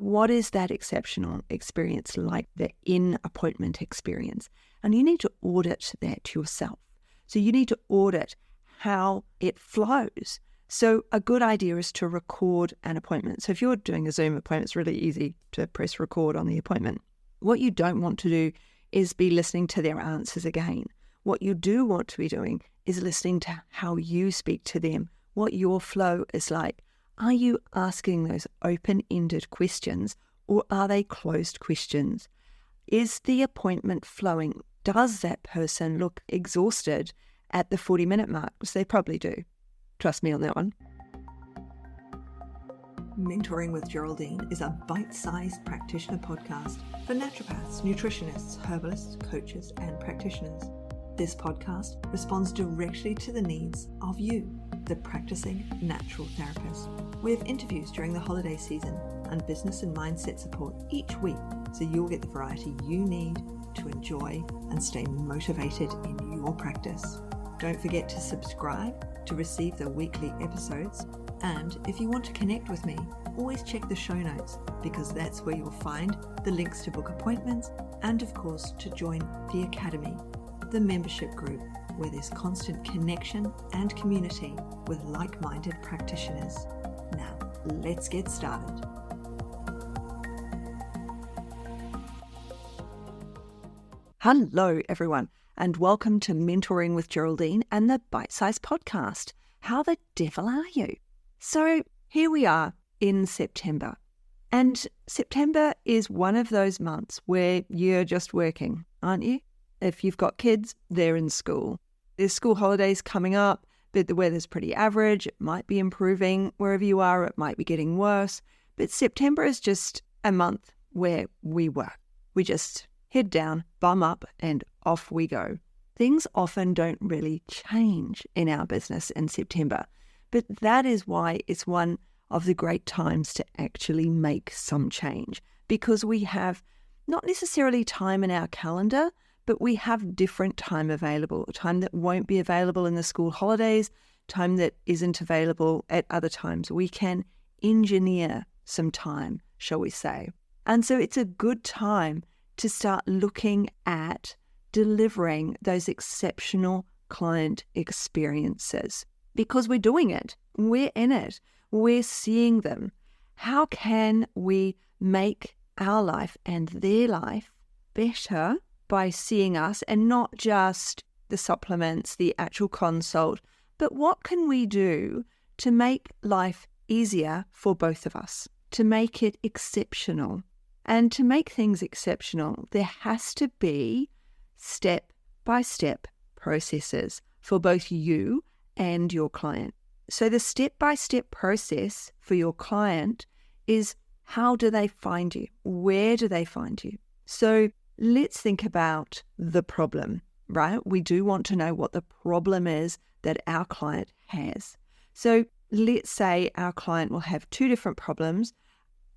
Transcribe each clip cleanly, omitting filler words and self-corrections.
what is that exceptional experience like, the in-appointment experience? And you need to audit that yourself. So you need to audit how it flows. So a good idea is to record an appointment. So if you're doing a Zoom appointment, it's really easy to press record on the appointment. What you don't want to do is be listening to their answers again. What you do want to be doing is listening to how you speak to them, what your flow is like. Are you asking those open-ended questions, or are they closed questions? Is the appointment flowing? Does that person look exhausted at the 40-minute mark? Because they probably do. Trust me on that one. Mentoring with Geraldine is a bite-sized practitioner podcast for naturopaths, nutritionists, herbalists, coaches, and practitioners. This podcast responds directly to the needs of you, the practicing natural therapist. We have interviews during the holiday season and business and mindset support each week, so you'll get the variety you need to enjoy and stay motivated in your practice. Don't forget to subscribe to receive the weekly episodes. And if you want to connect with me, always check the show notes, because that's where you'll find the links to book appointments and, of course, to join the Academy, the membership group, where there's constant connection and community with like-minded practitioners. Now, let's get started. Hello, everyone, and welcome to Mentoring with Geraldine and the Bite Size Podcast. How the devil are you? So here we are in September, and September is one of those months where you're just working, aren't you? If you've got kids, they're in school. There's school holidays coming up, but the weather's pretty average. It might be improving wherever you are. It might be getting worse. But September is just a month where we work. We just head down, bum up, and off we go. Things often don't really change in our business in September, but that is why it's one of the great times to actually make some change, because we have not necessarily time in our calendar, but we have different time available, time that won't be available in the school holidays, time that isn't available at other times. We can engineer some time, shall we say. And so it's a good time to start looking at delivering those exceptional client experiences, because we're doing it, we're in it, we're seeing them. How can we make our life and their life better by seeing us, and not just the supplements, the actual consult, but what can we do to make life easier for both of us, to make it exceptional? And to make things exceptional, there has to be step-by-step processes for both you and your client. So the step-by-step process for your client is, how do they find you? Where do they find you? So let's think about the problem, right? We do want to know what the problem is that our client has. So let's say our client will have two different problems.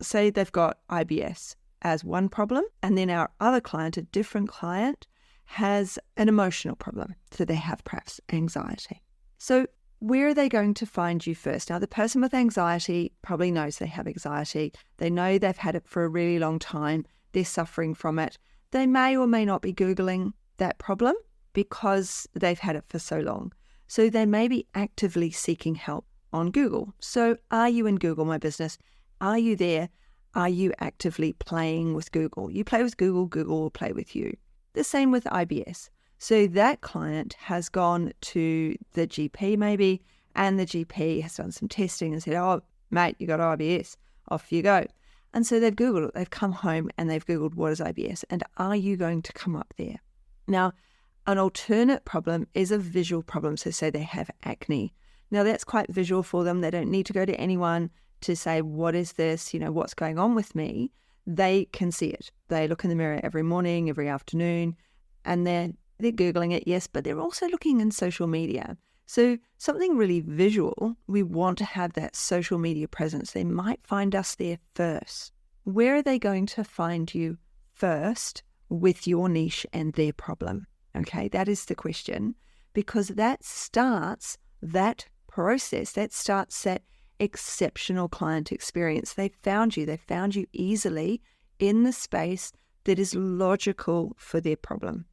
Say they've got IBS as one problem, and then our other client, a different client, has an emotional problem. So they have perhaps anxiety. So where are they going to find you first? Now, the person with anxiety probably knows they have anxiety. They know they've had it for a really long time. They're suffering from it. They may or may not be Googling that problem because they've had it for so long. So they may be actively seeking help on Google. So are you in Google My Business? Are you there? Are you actively playing with Google? You play with Google, Google will play with you. The same with IBS. So that client has gone to the GP maybe, and the GP has done some testing and said, oh, mate, you got IBS. Off you go. And so they've Googled it. They've come home and they've Googled, what is IBS? And are you going to come up there? Now, an alternate problem is a visual problem. So say they have acne. Now, that's quite visual for them. They don't need to go to anyone to say, what is this? What's going on with me? They can see it. They look in the mirror every morning, every afternoon, and they're Googling it, yes, but they're also looking in social media. So something really visual, we want to have that social media presence. They might find us there first. Where are they going to find you first with your niche and their problem? Okay, that is the question, because that starts that process, that starts that exceptional client experience. They found you easily in the space that is logical for their problem.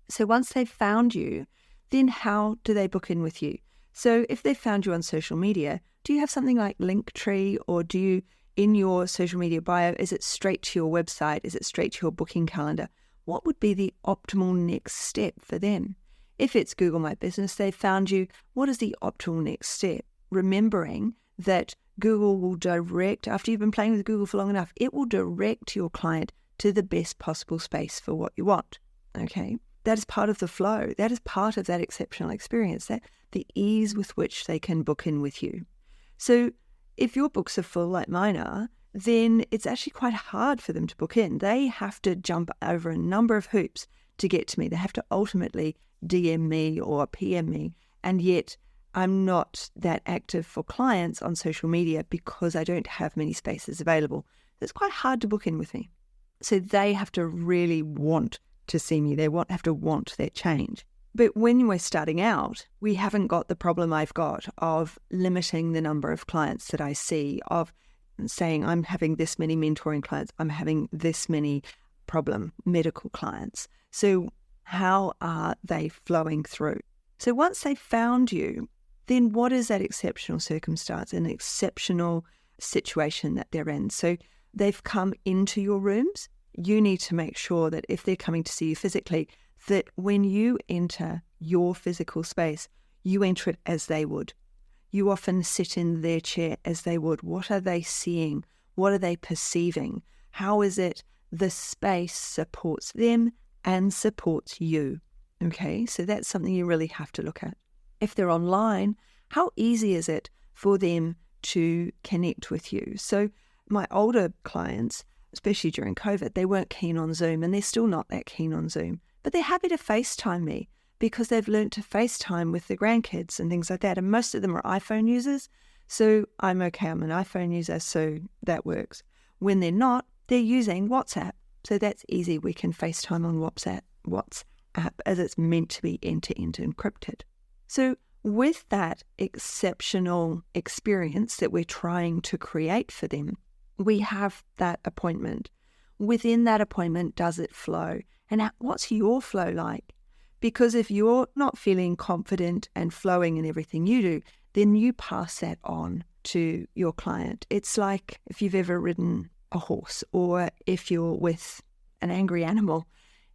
So once they've found you, then how do they book in with you? So if they found you on social media, do you have something like Linktree, or do you, in your social media bio, is it straight to your website? Is it straight to your booking calendar? What would be the optimal next step for them? If it's Google My Business, they found you, what is the optimal next step? Remembering that Google will direct, after you've been playing with Google for long enough, it will direct your client to the best possible space for what you want. Okay? That is part of the flow. That is part of that exceptional experience, that the ease with which they can book in with you. So if your books are full like mine are, then it's actually quite hard for them to book in. They have to jump over a number of hoops to get to me. They have to ultimately DM me or PM me, and yet I'm not that active for clients on social media because I don't have many spaces available. It's quite hard to book in with me. So they have to really want to see me. They have to want that change. But when we're starting out, we haven't got the problem I've got of limiting the number of clients that I see, of saying I'm having this many mentoring clients, I'm having this many problem medical clients. So how are they flowing through? So once they've found you, then what is that exceptional circumstance, an exceptional situation that they're in? So they've come into your rooms. You need to make sure that if they're coming to see you physically, that when you enter your physical space, you enter it as they would. You often sit in their chair as they would. What are they seeing? What are they perceiving? How is it the space supports them and supports you? Okay, so that's something you really have to look at. If they're online, how easy is it for them to connect with you? So my older clients, especially during COVID, they weren't keen on Zoom, and they're still not that keen on Zoom. But they're happy to FaceTime me because they've learned to FaceTime with their grandkids and things like that. And most of them are iPhone users. So I'm okay, I'm an iPhone user, so that works. When they're not, they're using WhatsApp. So that's easy. We can FaceTime on WhatsApp as it's meant to be end-to-end encrypted. So with that exceptional experience that we're trying to create for them, we have that appointment. Within that appointment, does it flow? And what's your flow like? Because if you're not feeling confident and flowing in everything you do, then you pass that on to your client. It's like if you've ever ridden a horse, or if you're with an angry animal,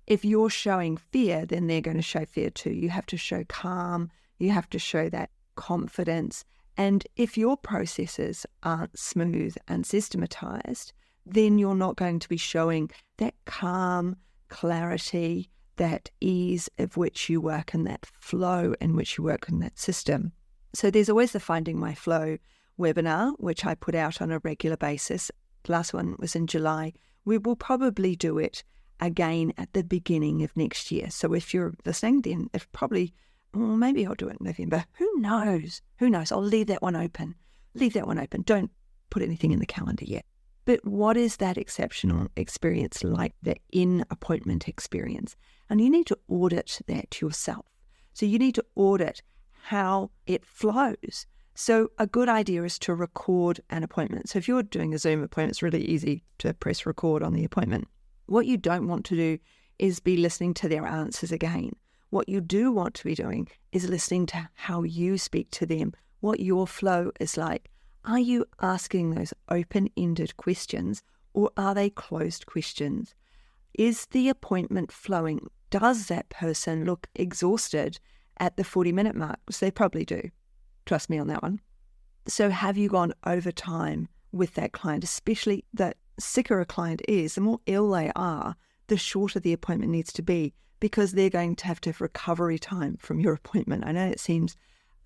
if you're showing fear, then they're going to show fear too. You have to show calm. You have to show that confidence. And if your processes aren't smooth and systematized, then you're not going to be showing that calm, clarity, that ease of which you work, and that flow in which you work in that system. So there's always the Finding My Flow webinar, which I put out on a regular basis. The last one was in July. We will probably do it again at the beginning of next year. So if you're listening, then it's probably, maybe I'll do it in November. Who knows? I'll leave that one open. Don't put anything in the calendar yet. But what is that exceptional experience like, the in-appointment experience? And you need to audit that yourself. So you need to audit how it flows. So a good idea is to record an appointment. So if you're doing a Zoom appointment, it's really easy to press record on the appointment. What you don't want to do is be listening to their answers again. What you do want to be doing is listening to how you speak to them, what your flow is like. Are you asking those open-ended questions, or are they closed questions? Is the appointment flowing? Does that person look exhausted at the 40-minute mark? Because they probably do. Trust me on that one. So have you gone over time with that client? Especially the sicker a client is, the more ill they are, the shorter the appointment needs to be, because they're going to have recovery time from your appointment. I know it seems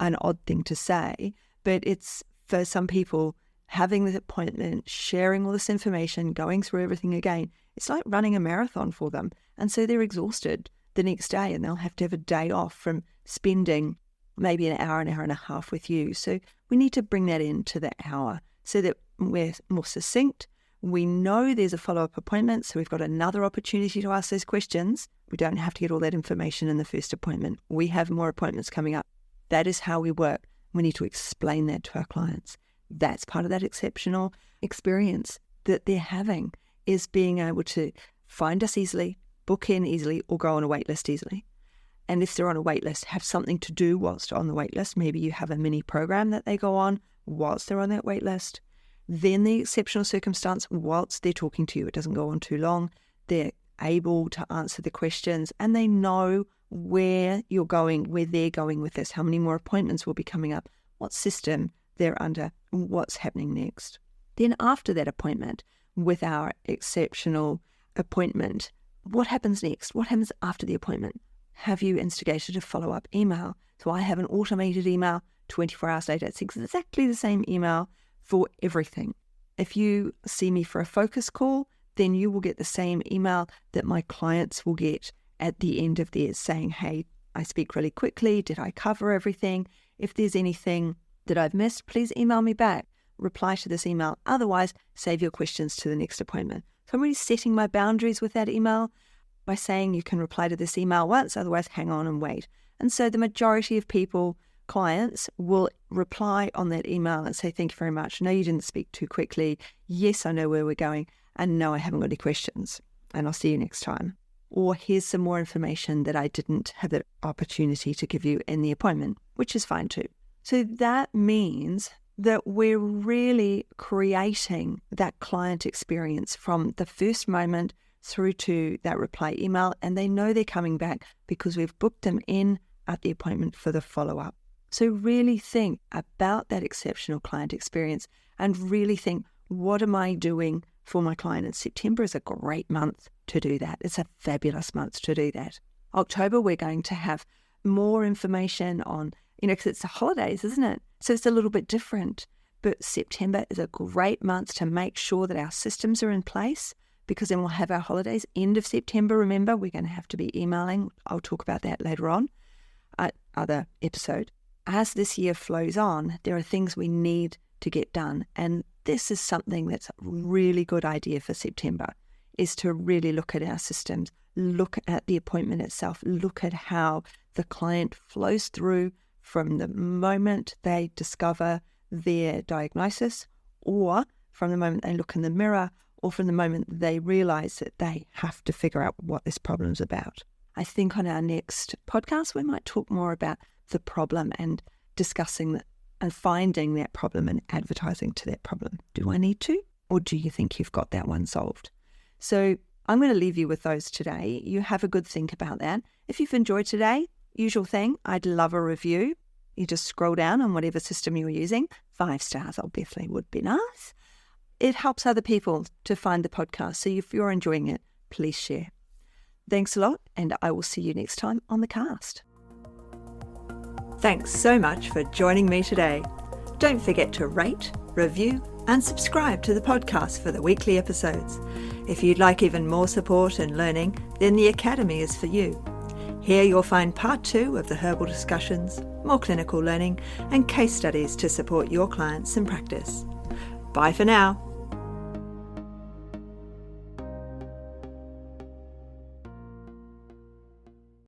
an odd thing to say, but it's, for some people, having the appointment, sharing all this information, going through everything again, it's like running a marathon for them. And so they're exhausted the next day, and they'll have to have a day off from spending maybe an hour and a half with you. So we need to bring that into the hour so that we're more succinct. We know there's a follow-up appointment, so we've got another opportunity to ask those questions. We don't have to get all that information in the first appointment. We have more appointments coming up. That is how we work. We need to explain that to our clients. That's part of that exceptional experience that they're having, is being able to find us easily, book in easily, or go on a wait list easily. And if they're on a wait list, have something to do whilst on the wait list. Maybe you have a mini program that they go on whilst they're on that wait list. Then the exceptional circumstance, whilst they're talking to you, it doesn't go on too long, they're able to answer the questions and they know where you're going, where they're going with this, how many more appointments will be coming up, what system they're under, what's happening next. Then after that appointment, with our exceptional appointment, what happens next? What happens after the appointment? Have you instigated a follow-up email? So I have an automated email 24 hours later. It's exactly the same email for everything. If you see me for a focus call, then you will get the same email that my clients will get at the end of theirs saying, hey, I speak really quickly. Did I cover everything? If there's anything that I've missed, please email me back. Reply to this email. Otherwise, save your questions to the next appointment. So I'm really setting my boundaries with that email by saying you can reply to this email once, otherwise hang on and wait. And so the majority of people, clients, will reply on that email and say, thank you very much. No, you didn't speak too quickly. Yes, I know where we're going. And no, I haven't got any questions. And I'll see you next time. Or here's some more information that I didn't have the opportunity to give you in the appointment, which is fine too. So that means that we're really creating that client experience from the first moment through to that reply email, and they know they're coming back because we've booked them in at the appointment for the follow-up. So really think about that exceptional client experience and really think, what am I doing for my client? And September is a great month to do that. It's a fabulous month to do that. October, we're going to have more information on, because it's the holidays, isn't it? So it's a little bit different. But September is a great month to make sure that our systems are in place, because then we'll have our holidays end of September. Remember, we're going to have to be emailing. I'll talk about that later on, other episode. As this year flows on, there are things we need to get done. And this is something that's a really good idea for September, is to really look at our systems, look at the appointment itself, look at how the client flows through from the moment they discover their diagnosis, or from the moment they look in the mirror, or from the moment they realize that they have to figure out what this problem is about. I think on our next podcast, we might talk more about the problem and discussing that and finding that problem and advertising to that problem. Do I need to? Or do you think you've got that one solved? So I'm going to leave you with those today. You have a good think about that. If you've enjoyed today, usual thing, I'd love a review. You just scroll down on whatever system you're using. 5 stars obviously would be nice. It helps other people to find the podcast. So if you're enjoying it, please share. Thanks a lot, and I will see you next time on the cast. Thanks so much for joining me today. Don't forget to rate, review, and subscribe to the podcast for the weekly episodes. If you'd like even more support and learning, then the Academy is for you. Here you'll find part 2 of the herbal discussions, more clinical learning, and case studies to support your clients in practice. Bye for now.